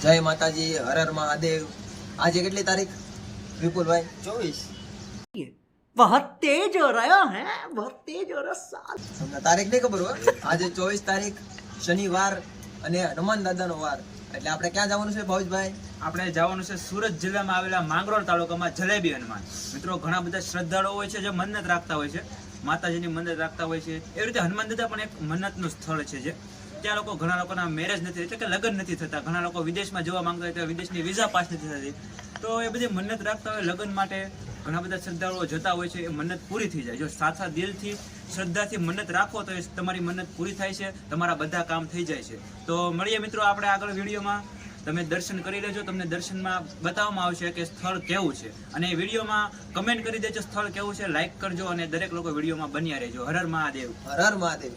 જય માતાજી, હર હર મહાદેવ। આજે કેટલી તારીખ વિપુલભાઈ? 24। बहुत तेज हो रहा है, बहुत तेज हो रहा साल। તમને તારીખ નહીં ખબર હોય? આજે 24 તારીખ શનિવાર અને હનુમાન દાદાનો વાર। એટલે આપણે ક્યાં જવાનું છે ભાવેશભાઈ? આપણે જવાનું છે સુરત જિલ્લામાં આવેલા માંગરોળ તાલુકામાં જલેબી હનુમાન। મિત્રો ઘણા બધા શ્રદ્ધાળુઓ હોય છે જે મન્નત રાખતા હોય છે, માતાજીની મન્નત રાખતા હોય છે। એવી રીતે હનુમાન દાદા પણ એક મન્નતનું સ્થળ છે જે ત્યાં લોકો ઘણા લોકોના મેરેજ નથી, એટલે કે લગ્ન નથી થતા, ઘણા લોકો વિદેશમાં જવા માંગતા હોય તો વિદેશની વિઝા પાસ નથી થતી, તો એ બધી મન્નત રાખતા હોય લગ્ન માટે ઘણા બધા શ્રદ્ધાળુઓ જતા હોય છે, એ મન્નત પૂરી થઈ જાય। જો સાચા દિલથી શ્રદ્ધાથી મન્નત રાખો તો એ તમારી મન્નત પૂરી થાય છે, તમારા બધા કામ થઈ જાય છે। તો મળીએ મિત્રો આપણે આગળ વિડીયોમાં, તમે દર્શન કરી લેજો, તમને દર્શનમાં બતાવવામાં આવશે કે સ્થળ કેવું છે, અને એ વિડીયોમાં કમેન્ટ કરી દેજો સ્થળ કેવું છે, લાઈક કરજો અને દરેક લોકો વિડીયોમાં બન્યા રહેજો। હર હર મહાદેવ, હર હર મહાદેવ।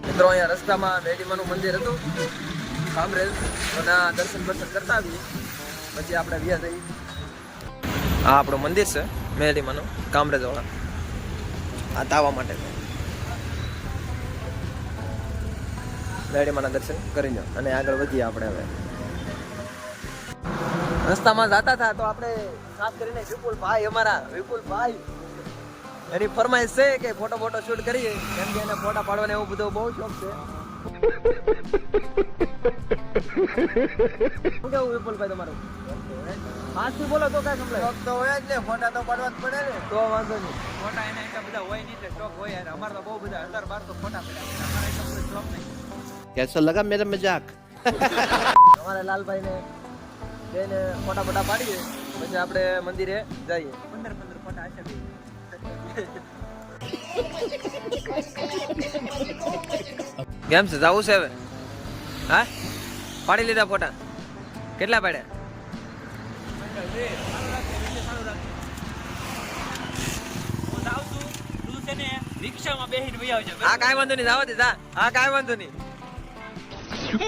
મિત્રો અહીંયા રસ્તામાં મેડીમાનું મંદિર હતું, કામરેજ, એના દર્શન કરતા આવીએ, પછી આપણે વ્યા જઈએ। આ આપણું મંદિર છે મેડીમાનું, કામરેજ વાળા, આ તાવા માટે મેડીમાના દર્શન કરી લો અને આગળ વધીએ આપણે। હવે રસ્તામાં જતા હતા તો આપણે સાફ કરીને વિપુલભાઈ, અમારા વિપુલભાઈ, એની ફરમાઈશ છે કે ફોટો શૂટ કરીએ, કેમ કે એને ફોટા પાડવાનો એવું બધો બહુ શોખ છે। શું કેવું વિપુલભાઈ તમારું? માસી બોલો તો કઈ સંભળાય? શોખ તો હોય જ ને, ફોટા તો પાડવા જ પડે ને, તો વાંધો નહીં। ફોટા એના એટલા બધા હોય નહીં, શોખ હોય યાર, અમારે તો બહુ બધા 1000-12 તો ફોટા પડ્યા, અમારે એટલો બધો શોખ નહીં। कैसा लगा मेरा मजाक? અમારે લાલભાઈ ને બેને ફોટા પાડીએ, પછી આપણે મંદિરે જઈએ। 15 ફોટા હશે ભાઈ। કેમ છે, જવું છે હવે? હા, પાડી લીધા ફોટા? કેટલા પાડ્યા? રિક્ષામાં બેહીને વહી આવજો। હા કાંઈ વાંધો નહીં, જવા દે, જા। હા કાંઈ વાંધો નહીં।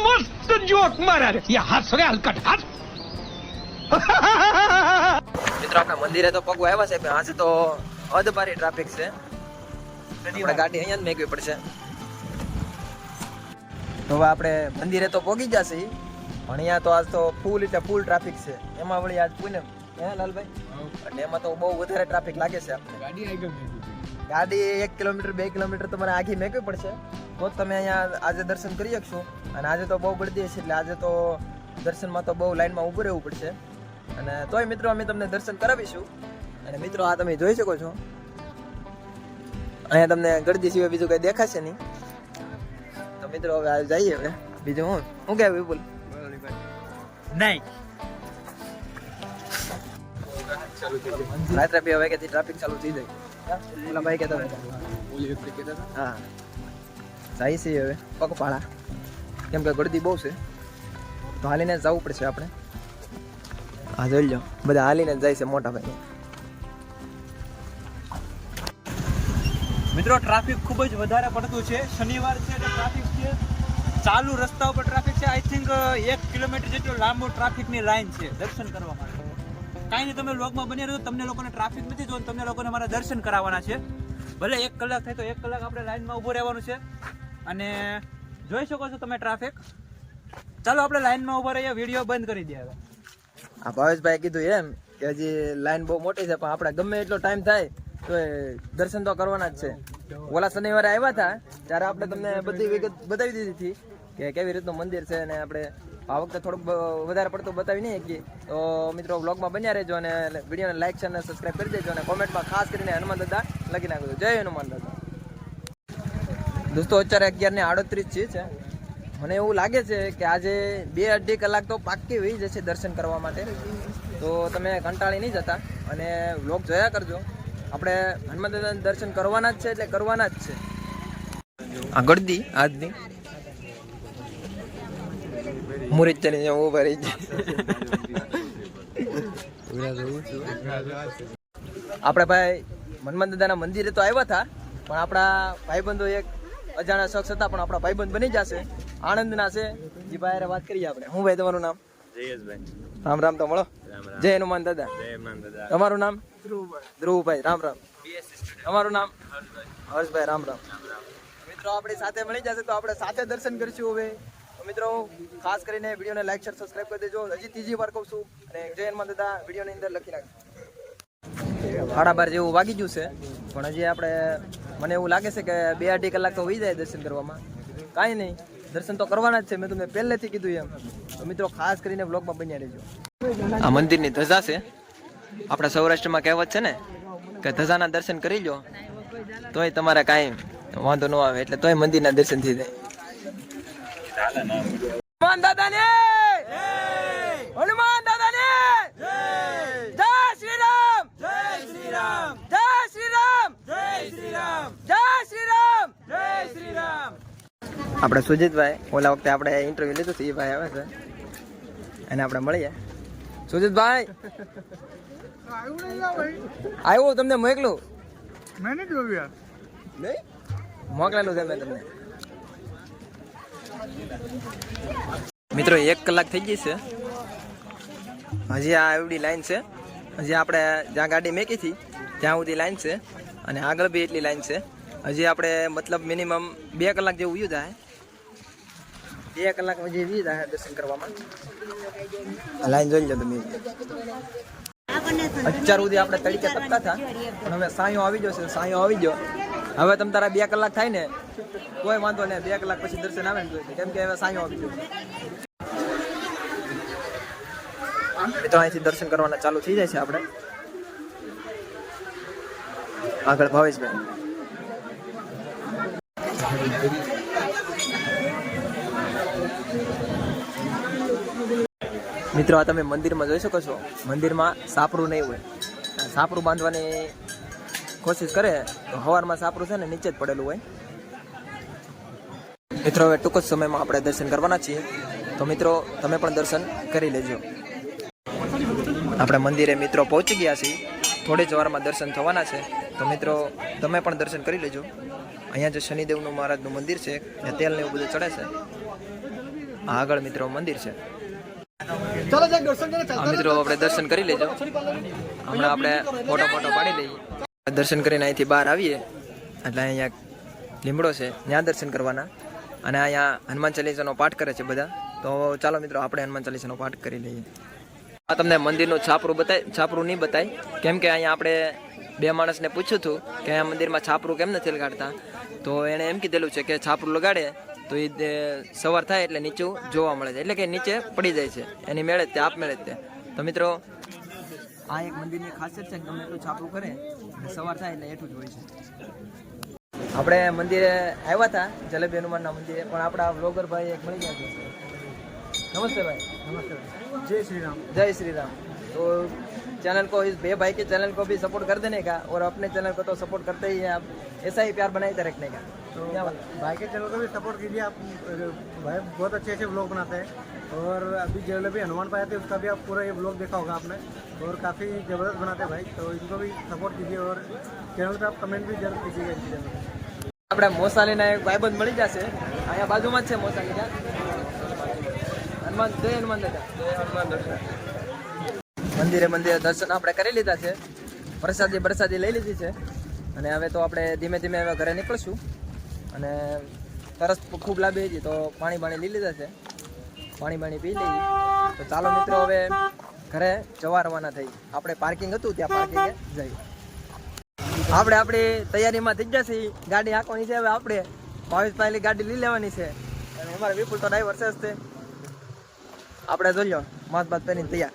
मस्त जोक मारा रे, ये हंस रे हलकट हंस। મિત્રો આપણા મંદિરે તો પગવા આવ્યા છે, પણ આજે તો અધભારી ટ્રાફિક છે, આપણે ગાડી અહીંયા જ મેકવી પડશે। તો હવે આપણે મંદિરે તો પહોંચી જશે, પણ અહીંયા તો આજ તો ફૂલ ટ્રાફિક છે, એમાં વળી આજ પૂનમ, હે લાલભાઈ? એટલે એમાં તો બહુ વધારે ટ્રાફિક લાગે છે આપણે। ગાડી 1 કિલોમીટર 2 કિલોમીટર તમારે આખી મેકવી પડશે, તો તમે અહીંયા આજે દર્શન કરી શકશો। અને આજે તો બહુ ગળદી છે, એટલે આજે તો દર્શનમાં તો બહુ લાઈનમાં ઊભું રહેવું પડશે, અને તોય મિત્રો અમે તમને દર્શન કરાવીશું। અને મિત્રો આ તમે જોઈ શકો છો, અહીંયા તમને ગળદી સિવાય બીજું કઈ દેખાશે નહીં। તો મિત્રો હવે આ જઈએ, હવે બીજું હું કે વિપુલ? નહીં, રાત્રે 2 વાગ્યાથી ટ્રાફિક ચાલુ થઈ જાય। ઓલા ભાઈ કહેતા હા જાય છે હવે પગપાળા, કેમ કે ગળદી બહુ છે, તો હાલીને જવું પડશે આપણે। હા જોઈ લો, બધા હાલીને જ જાય છે મોટા ભાઈ। મિત્રો ટ્રાફિક ખૂબ જ વધારે પડતું છે, શનિવાર છે એટલે ટ્રાફિક છે, ચાલુ રસ્તા ઉપર ટ્રાફિક છે। આઈ થિંક 1 કિલોમીટર જેટલું લાંબુ ટ્રાફિકની લાઈન છે દર્શન કરવા માટે। કાંઈ નહીં, તમે વ્લોગમાં બની રહ્યો, તમને લોકોને ટ્રાફિક નથી જોવાનું, તમને લોકોને મારા દર્શન કરાવવાના છે। ભલે 1 કલાક થાય તો 1 કલાક આપણે લાઈનમાં ઊભું રહેવાનું છે, અને જોઈ શકો છો તમે ટ્રાફિક। ચાલો આપણે લાઈનમાં ઊભા રહીએ, વિડીયો બંધ કરી દે હવે। આ ભાવેશભાઈ કીધું એમ કે હજી લાઈન બહુ મોટી છે, પણ આપણે ગમે એટલો ટાઈમ થાય તો દર્શન તો કરવાના જ છે। ઓલા શનિવારે આવ્યા હતા ત્યારે આપણે તમને બધી વિગત બતાવી દીધી હતી કે કેવી રીતનું મંદિર છે, અને આપણે આ વખતે થોડુંક વધારે પડતું બતાવી નહીં શકીએ। તો મિત્રો વ્લોગમાં બન્યા રહેજો, અને વિડીયોને લાઈક છે અને સબસ્ક્રાઈબ કરી દેજો, અને કોમેન્ટમાં ખાસ કરીને હનુમાન દાદા લખી નાખજો। જય હનુમાન દાદા। દોસ્તો અત્યારે 11:38 છે, મને એવું લાગે છે કે આજે 2-2.5 કલાક તો પાક્કી વહી જશે દર્શન કરવા માટે, તો તમે કંટાળી નહીં જતા અને વ્લોગ જોયા કરજો। આપણે હનુમાન દાદાના દર્શન કરવાના જ છે, એટલે કરવાના જ છે। આ ગળદી આજની મુરીચ ચડી ઉભા રહી જાય। આપણે ભાઈ હનુમાન દાદાના મંદિરે તો આવ્યા હતા, પણ આપણા ભાઈબંધો એક અજાણ્યા શખ્સ હતા, પણ આપણા ભાઈબંધ બની જશે, આનંદના છે. જી ભાઈ હારે વાત કરીએ આપણે. હું ભાઈ તમારું નામ? જયેશભાઈ. રામ રામ. તો મળો. જય હનુમાન દાદા. જય હનુમાન દાદા. તમારું નામ? ધ્રુવભાઈ. રામ રામ. તમારું નામ? હર્ષભાઈ. રામ રામ. મિત્રો આપણી સાથે મળી જશે તો આપણે સાથે દર્શન કરીશું હવે. તો મિત્રો ખાસ કરીને વિડીયોને લાઈક શેર સબસ્ક્રાઇબ કરી દેજો. હજી ત્રીજી વાર કહું છું, અને જય હનુમાન દાદા વિડીયોની અંદર લખી નાખજો. 12:30 જેવું વાગી ગયું છે, પણ હજી આપણે મને એવું લાગે છે કે 2-2.5 કલાક તો વહી જાય દર્શન કરવામાં. કાંઈ નહીં, દર્શન તો કરવાના જ છે, મેં તમને પહેલેથી કીધું એમ. તો મિત્રો ખાસ કરીને વ્લોગમાં બન્યા રહેજો. આ મંદિરની ધજા છે. આપણા સૌરાષ્ટ્રમાં કહેવત છે ને કે ધજાના દર્શન કરી લો તોય તમારે કાંઈ વાંધો ન આવે, એટલે તોય મંદિરના દર્શન થઈ જાય. હનુમાન દાદાને હનુમાન દાદાને જય શ્રી રામ. જય શ્રી રામ. જય શ્રી રામ. જય શ્રી રામ. જય શ્રી રામ. જય શ્રી રામ. આપણે સુજીતભાઈ, ઓલા વખતે આપણે ઇન્ટરવ્યુ લીધું હતું, એ ભાઈ આવે છે, અને આપણે મળીએ. સુજીતભાઈ આવ્યો તમને મોકલું? મેં નહીં જોયું યાર. નહીં મોકલેલું છે મેં તમને. મિત્રો 1 કલાક થઈ ગઈ છે, હજી આ એવડી લાઈન છે. હજી આપણે જ્યાં ગાડી મેકી હતી ત્યાં સુધી લાઈન છે, અને આગળ બી એટલી લાઈન છે. હજી આપણે મતલબ મિનિમમ 2 કલાક જેવું વ્યૂ થાય. 2 કલાક હજી વ્યૂ થાય દર્શન કરવામાં. લાઈન જોઈ લો તમે. અત્યાર સુધી આપણે તડીકે તપતા હતા, પણ હવે સાયો આવી ગયો છે. સાયો આવી ગયો હવે તમ તારા 2 કલાક થાય ને કોઈ વાંધો નહીં. 2 કલાક પછી દર્શન આવે ને જોઈએ, કેમ કે હવે સાયો આવી ગયો. મિત્રો અહીંથી દર્શન કરવાના ચાલુ થઈ જાય છે. આપણે આગળ ભાવેશભાઈ. મિત્રો આ તમે મંદિરમાં જોઈ શકો છો, મંદિરમાં સાપરું નહીં હોય. સાપરું બાંધવાની કોશિશ કરે તો સવારમાં સાપરું છે ને નીચે જ પડેલું હોય. મિત્રો હવે ટૂંક જ સમયમાં આપણે દર્શન કરવાના છીએ, તો મિત્રો તમે પણ દર્શન કરી લેજો. આપણે મંદિરે મિત્રો પહોંચી ગયા છીએ, થોડી જ વારમાં દર્શન થવાના છે, તો મિત્રો તમે પણ દર્શન કરી લેજો. અહીંયા જે શનિદેવનું મહારાજનું મંદિર છે, ત્યાં તેલ ને એવું બધું ચડે છે. આગળ મિત્રો મંદિર છે. મિત્રો આપણે દર્શન કરી લેજો. હમણાં આપણે ફોટો પાડી લઈએ. દર્શન કરીને અહીંથી બહાર આવીએ એટલે અહીંયા લીમડો છે, ત્યાં દર્શન કરવાના. અને અહીંયા હનુમાન ચાલીસાનો પાઠ કરે છે બધા. તો ચાલો મિત્રો આપણે હનુમાન ચાલીસાનો પાઠ કરી લઈએ. આ તમને મંદિરનું છાપરું નહીં બતાય, કેમ કે અહીંયા આપણે 2 માણસને પૂછ્યું હતું કે આ મંદિરમાં છાપરું કેમ નથી લગાડતા. તો એણે એમ કીધેલું છે કે છાપરું લગાડે તો એ સવાર થાય એટલે નીચું જોવા મળે છે, એટલે કે નીચે પડી જાય છે એની મેળે જ તે આપ મેળે જ તે. તો મિત્રો આ એક મંદિરની ખાસિયત છે કે ગમે એટલું છાપરું કરે એટલે સવાર થાય એટલે એટલું જ હોય છે. આપણે મંદિરે આવ્યા હતા જલેબી હનુમાનના મંદિરે, પણ આપણા વ્લોગર ભાઈ એક મળી ગયા છે. नमस्ते भाई. नमस्ते. जय श्री राम. जय श्री राम. तो चैनल को, इस भे भाई के चैनल को भी सपोर्ट कर देने का, और अपने चैनल को तो सपोर्ट करते ही हैं आप, ऐसा ही प्यार बनाए रखने का. तो भाई के चैनल को भी सपोर्ट कीजिए आप. भाई बहुत अच्छे अच्छे ब्लॉग बनाते हैं, और अभी जलेबी हनुमान पाए थे उसका भी आप पूरा ये ब्लॉग देखा होगा आपने, और काफ़ी ज़बरदस्त बनाते हैं भाई. तो इनको भी सपोर्ट कीजिए, और चैनल पर आप कमेंट भी जरूर कीजिएगा इनकी चैनल पर. આપણે મોસાલીના એક ભાઈબંધ મળી જશે, અહીંયા બાજુમાં જ છે મોસાલીના. હનુમાન જય હનુમાન દાદા. જય હનુમાન દાદા. મંદિરે દર્શન આપણે કરી લીધા છે, પ્રસાદી લઈ લીધી છે, અને હવે તો આપણે ધીમે ધીમે હવે ઘરે નીકળશું. અને તરસ ખૂબ લાગી હતી તો પાણી લઈ લીધા છે, પાણી પી લઈએ. તો ચાલો મિત્રો હવે ઘરે જવા રવાના થઈ. આપણે પાર્કિંગ હતું ત્યાં પાર્કિંગે જઈએ. આપણે આપણી તૈયારીમાં થઈ જશે. ગાડી હાંકવાની છે હવે આપણે. ભાવેશભાઈની ગાડી લઈ લેવાની છે, અને અમારે વિપુલ તો ડ્રાઈવર છે જ તે. આપણે જોઈ લો માસ્ક બાદ પહેરીને તૈયાર.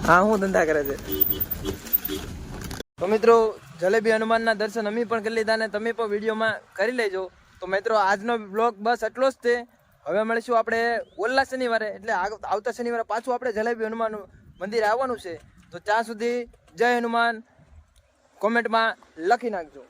હા, હું ધંધા કરે છે. તો મિત્રો જલેબી હનુમાનના દર્શન અમે પણ કરી લીધા, ને તમે પણ વિડીયોમાં કરી લેજો. તો મિત્રો આજનો બ્લોગ બસ એટલો જ છે. હવે મળીશું આપણે ઓલા શનિવારે, એટલે આવતા શનિવારે પાછું આપણે જલેબી હનુમાન મંદિર આવવાનું છે. તો ત્યાં સુધી જય હનુમાન કોમેન્ટમાં લખી નાખજો.